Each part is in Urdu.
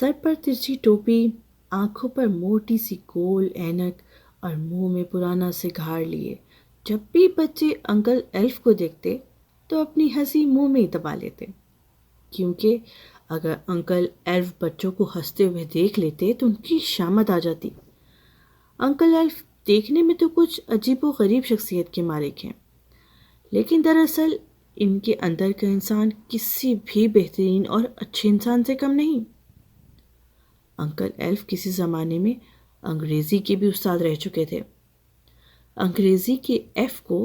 سر پر ترچھی ٹوپی، آنکھوں پر موٹی سی گول اینک اور منہ میں پرانا سگار لیے جب بھی بچے انکل ایلف کو دیکھتے تو اپنی ہنسی منہ میں ہی دبا لیتے، کیونکہ اگر انکل ایلف بچوں کو ہنستے ہوئے دیکھ لیتے تو ان کی شامت آ جاتی۔ انکل ایلف دیکھنے میں تو کچھ عجیب و غریب شخصیت کے مالک ہیں، لیکن دراصل ان کے اندر کا انسان کسی بھی بہترین اور اچھے انسان سے کم نہیں۔ انکل ایلف کسی زمانے میں انگریزی کے بھی استاد رہ چکے تھے۔ انگریزی کے ایف کو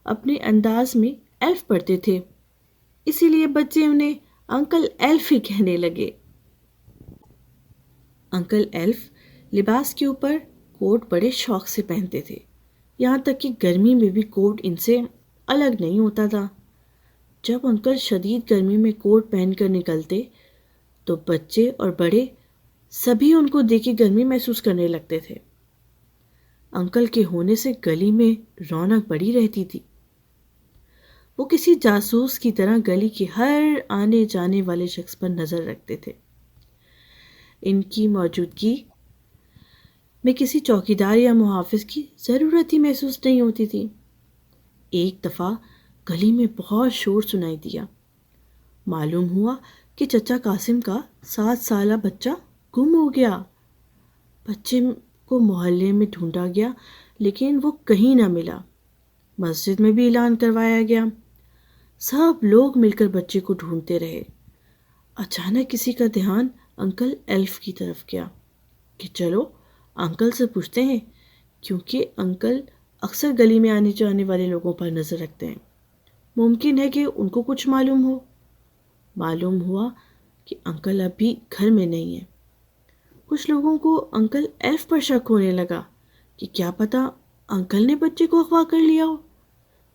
اپنے انداز میں ایلف پڑھتے تھے، اسی لیے بچے انہیں انکل ایلف ہی کہنے لگے۔ انکل ایلف لباس کے اوپر کوٹ بڑے شوق سے پہنتے تھے، یہاں تک کہ گرمی میں بھی کوٹ ان سے الگ نہیں ہوتا تھا۔ جب انکل شدید گرمی میں کوٹ پہن کر نکلتے تو بچے اور بڑے سبھی ان کو دیکھ کے گرمی محسوس کرنے لگتے تھے۔ انکل کے ہونے سے گلی میں رونق بڑی رہتی تھی۔ وہ کسی جاسوس کی طرح گلی کے ہر آنے جانے والے شخص پر نظر رکھتے تھے۔ ان کی موجودگی میں کسی چوکیدار یا محافظ کی ضرورت ہی محسوس نہیں ہوتی تھی۔ ایک دفعہ گلی میں بہت شور سنائی دیا۔ معلوم ہوا کہ چچا قاسم کا 7 سالہ بچہ گم ہو گیا۔ بچے کو محلے میں ڈھونڈا گیا لیکن وہ کہیں نہ ملا۔ مسجد میں بھی اعلان کروایا گیا۔ سب لوگ مل کر بچے کو ڈھونڈتے رہے۔ اچانک کسی کا دھیان انکل ایلف کی طرف گیا کہ چلو انکل سے پوچھتے ہیں، کیونکہ انکل اکثر گلی میں آنے جانے والے لوگوں پر نظر رکھتے ہیں، ممکن ہے کہ ان کو کچھ معلوم ہو۔ معلوم ہوا کہ انکل اب بھی گھر میں نہیں ہیں۔ کچھ لوگوں کو انکل ایلف پر شک ہونے لگا کہ کیا پتہ انکل نے بچے کو اغوا کر لیا ہو۔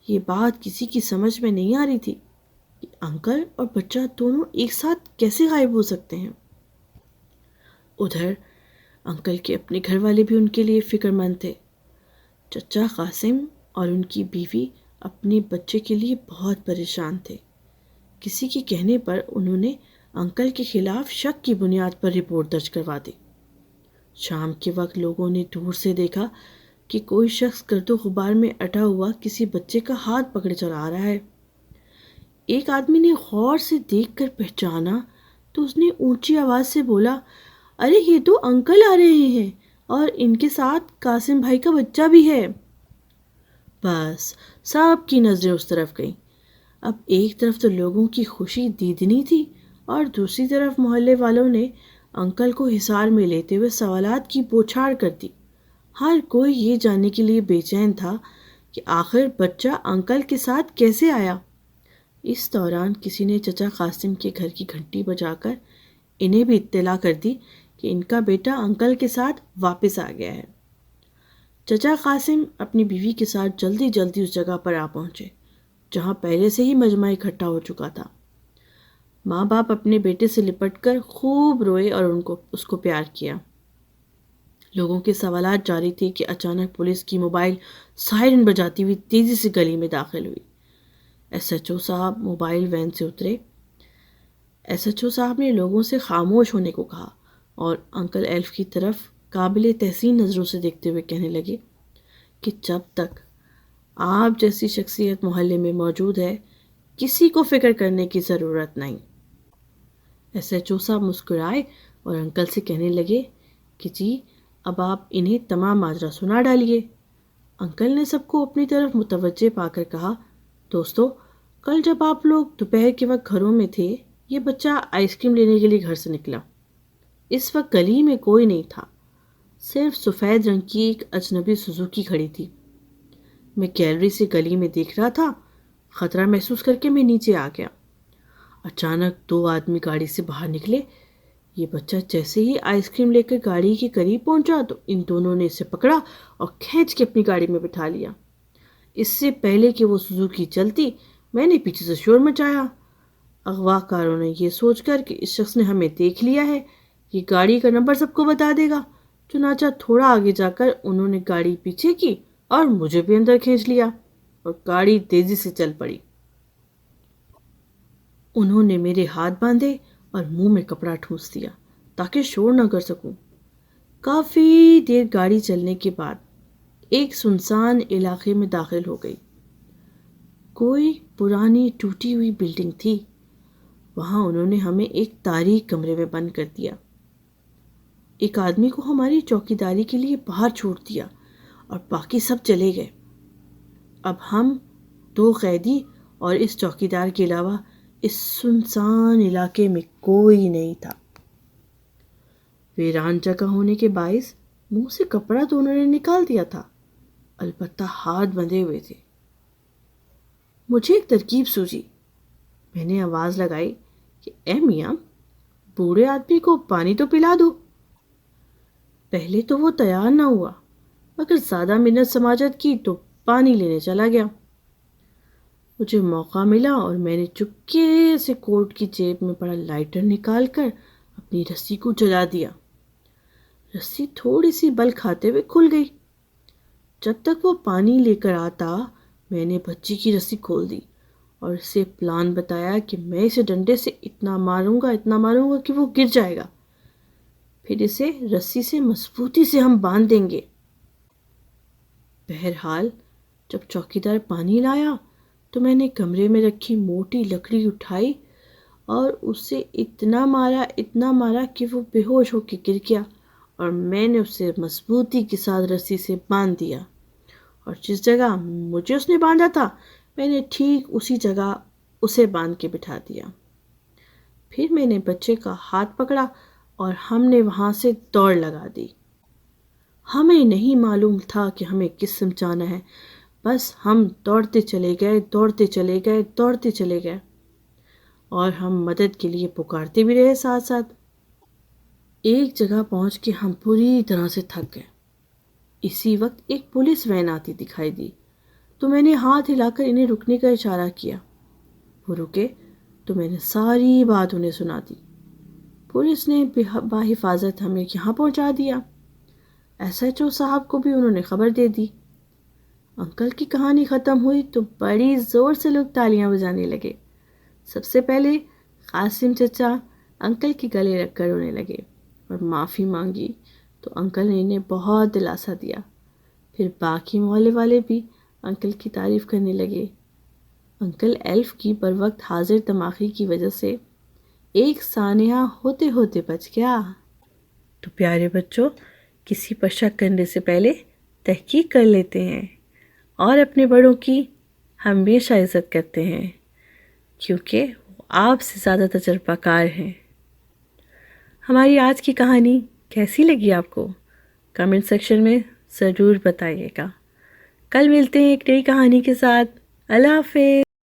یہ بات کسی کی سمجھ میں نہیں آ رہی تھی کہ انکل اور بچہ دونوں ایک ساتھ کیسے غائب ہو سکتے ہیں۔ ادھر انکل کے اپنے گھر والے بھی ان کے لیے فکر مند تھے۔ چچا قاسم اور ان کی بیوی اپنے بچے کے لیے بہت پریشان تھے۔ کسی کے کہنے پر انہوں نے انکل کے خلاف شک کی بنیاد پر رپورٹ درج کروا دی۔ شام کے وقت لوگوں نے دور سے دیکھا کہ کوئی شخص گرد و غبار میں اٹا ہوا کسی بچے کا ہاتھ پکڑے چلا رہا ہے۔ ایک آدمی نے غور سے دیکھ کر پہچانا تو اس نے اونچی آواز سے بولا، ارے یہ تو انکل آ رہے ہیں اور ان کے ساتھ قاسم بھائی کا بچہ بھی ہے۔ بس سب کی نظریں اس طرف گئیں۔ اب ایک طرف تو لوگوں کی خوشی دیدنی تھی اور دوسری طرف محلے والوں نے انکل کو حصار میں لیتے ہوئے سوالات کی بوچھاڑ کر دی۔ ہر کوئی یہ جاننے کے لیے بے چین تھا کہ آخر بچہ انکل کے ساتھ کیسے آیا۔ اس دوران کسی نے چچا قاسم کے گھر کی گھنٹی بجا کر انہیں بھی اطلاع کر دی کہ ان کا بیٹا انکل کے ساتھ واپس آ گیا ہے۔ چچا قاسم اپنی بیوی کے ساتھ جلدی جلدی اس جگہ پر آ پہنچے جہاں پہلے سے ہی مجمع اکٹھا ہو چکا تھا۔ ماں باپ اپنے بیٹے سے لپٹ کر خوب روئے اور اس کو پیار کیا۔ لوگوں کے سوالات جاری تھے کہ اچانک پولیس کی موبائل سائرن بجاتی ہوئی تیزی سے گلی میں داخل ہوئی۔ ایس ایچ او صاحب موبائل وین سے اترے۔ ایس ایچ او صاحب نے لوگوں سے خاموش ہونے کو کہا اور انکل ایلف کی طرف قابل تحسین نظروں سے دیکھتے ہوئے کہنے لگے کہ جب تک آپ جیسی شخصیت محلے میں موجود ہے کسی کو فکر کرنے کی ضرورت نہیں۔ ایس ایچ او صاحب مسکرائے اور انکل سے کہنے لگے کہ جی اب آپ انہیں تمام ماجرا سنا ڈالیے۔ انکل نے سب کو اپنی طرف متوجہ پا کر کہا، دوستو کل جب آپ لوگ دوپہر کے وقت گھروں میں تھے یہ بچہ آئس کریم لینے کے لیے گھر سے نکلا۔ اس وقت گلی میں کوئی نہیں تھا، صرف سفید رنگ کی ایک اجنبی سوزوکی کھڑی تھی۔ میں گیلری سے گلی میں دیکھ رہا تھا، خطرہ محسوس کر کے میں نیچے آ گیا۔ اچانک 2 آدمی گاڑی سے باہر نکلے۔ یہ بچہ جیسے ہی آئس کریم لے کر گاڑی کے قریب پہنچا تو ان دونوں نے اسے پکڑا اور کھینچ کے اپنی گاڑی میں بٹھا لیا۔ اس سے پہلے کہ وہ سوزوکی چلتی میں نے پیچھے سے شور مچایا۔ اغوا کاروں نے یہ سوچ کر کہ اس شخص نے ہمیں دیکھ لیا ہے، یہ گاڑی کا نمبر سب کو بتا دے گا، چنانچہ تھوڑا آگے جا کر انہوں نے گاڑی پیچھے کی اور مجھے بھی اندر کھینچ لیا اور گاڑی تیزی سے چل پڑی۔ انہوں نے میرے ہاتھ باندھے اور منہ میں کپڑا ٹھونس دیا تاکہ شور نہ کر سکوں۔ کافی دیر گاڑی چلنے کے بعد ایک سنسان علاقے میں داخل ہو گئی۔ کوئی پرانی ٹوٹی ہوئی بلڈنگ تھی۔ وہاں انہوں نے ہمیں ایک تاریک کمرے میں بند کر دیا۔ ایک آدمی کو ہماری چوکیداری کے لیے باہر چھوڑ دیا اور باقی سب چلے گئے۔ اب ہم 2 قیدی اور اس چوکیدار کے علاوہ اس سنسان علاقے میں کوئی نہیں تھا۔ ویران جگہ ہونے کے باعث منہ سے کپڑا تو انہوں نے نکال دیا تھا، البتہ ہاتھ بندھے ہوئے تھے۔ مجھے ایک ترکیب سوجی۔ میں نے آواز لگائی کہ اے میاں، بوڑھے آدمی کو پانی تو پلا دو۔ پہلے تو وہ تیار نہ ہوا، مگر زیادہ منت سماجت کی تو پانی لینے چلا گیا۔ مجھے موقع ملا اور میں نے چپکے سے کوٹ کی جیب میں پڑا لائٹر نکال کر اپنی رسی کو جلا دیا۔ رسی تھوڑی سی بل کھاتے ہوئے کھل گئی۔ جب تک وہ پانی لے کر آتا میں نے بچی کی رسی کھول دی اور اسے پلان بتایا کہ میں اسے ڈنڈے سے اتنا ماروں گا کہ وہ گر جائے گا، پھر اسے رسی سے مضبوطی سے ہم باندھ دیں گے۔ بہرحال جب چوکیدار پانی لایا تو میں نے کمرے میں رکھی موٹی لکڑی اٹھائی اور اسے اتنا مارا کہ وہ بے ہوش ہو کے گر گیا، اور میں نے اسے مضبوطی کے ساتھ رسی سے باندھ دیا، اور جس جگہ مجھے اس نے باندھا تھا میں نے ٹھیک اسی جگہ اسے باندھ کے بٹھا دیا۔ پھر میں نے بچے کا ہاتھ پکڑا اور ہم نے وہاں سے دوڑ لگا دی۔ ہمیں نہیں معلوم تھا کہ ہمیں کس سمت جانا ہے، بس ہم دوڑتے چلے گئے اور ہم مدد کے لیے پکارتے بھی رہے ساتھ ساتھ۔ ایک جگہ پہنچ کے ہم پوری طرح سے تھک گئے۔ اسی وقت ایک پولیس وین آتی دکھائی دی تو میں نے ہاتھ ہلا کر انہیں رکنے کا اشارہ کیا۔ وہ رکے تو میں نے ساری بات انہیں سنا دی۔ پولیس نے بحفاظت ہمیں یہاں پہنچا دیا۔ SHO صاحب کو بھی انہوں نے خبر دے دی۔ انکل کی کہانی ختم ہوئی تو بڑی زور سے لوگ تالیاں بجانے لگے۔ سب سے پہلے قاسم چچا انکل کے گلے رکھ کر رونے لگے اور معافی مانگی تو انکل نے انہیں بہت دلاسا دیا۔ پھر باقی محلے والے بھی انکل کی تعریف کرنے لگے۔ انکل ایلف کی بر وقت حاضر دماغی کی وجہ سے ایک سانحہ ہوتے ہوتے بچ گیا۔ تو پیارے بچوں، کسی پر شک کرنے سے پہلے تحقیق کر لیتے ہیں اور اپنے بڑوں کی ہمیشہ عزت کرتے ہیں، کیونکہ وہ آپ سے زیادہ تجربہ کار ہیں۔ ہماری آج کی کہانی کیسی لگی آپ کو؟ کمنٹ سیکشن میں ضرور بتائیے گا۔ کل ملتے ہیں ایک نئی کہانی کے ساتھ۔ اللہ حافظ۔